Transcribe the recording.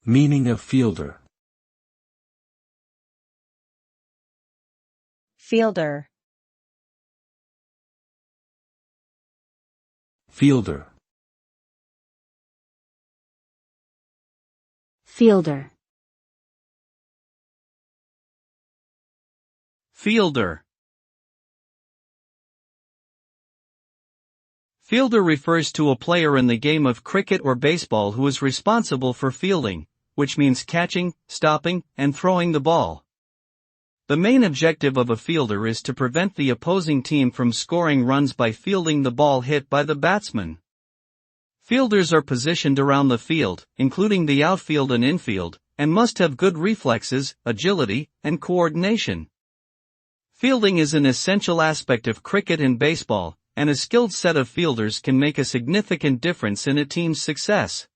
Meaning of fielder. Fielder. Fielder. Fielder. Fielder. Fielder refers to a player in the game of cricket or baseball who is responsible for fielding, which means catching, stopping, and throwing the ball. The main objective of a fielder is to prevent the opposing team from scoring runs by fielding the ball hit by the batsman. Fielders are positioned around the field, including the outfield and infield, and must have good reflexes, agility, and coordination. Fielding is an essential aspect of cricket and baseball, and a skilled set of fielders can make a significant difference in a team's success.